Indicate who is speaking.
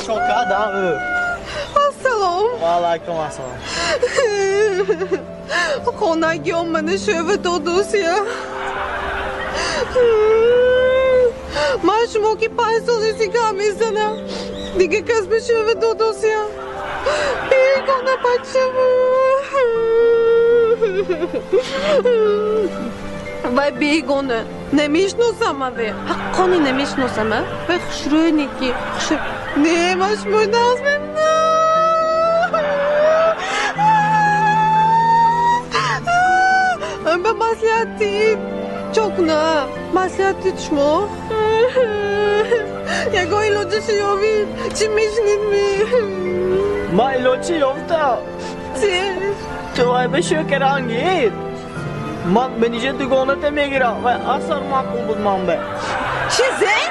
Speaker 1: شکر
Speaker 2: السلام
Speaker 1: و علیکم السلام
Speaker 2: خونگی منو شوه دو دوسیه من شما که 5 سالی سیگار میزنم دیگه کس به شوه دو دوسیه بیگانه بچه وای بیگانه نمیشناسم وی حقانی نمیشناسم وی خشروی نیکی نه من شما نازمیم به مسئلیتی çok ne? Maslahatı şmo. Ya go ilocu şiyovi. Çimişnin mi?
Speaker 1: ما ایلوچی یافته تو های بشو کرانگید من بنیجه تو گونته میگیرم و اصلا معقول بود من به
Speaker 2: Çize?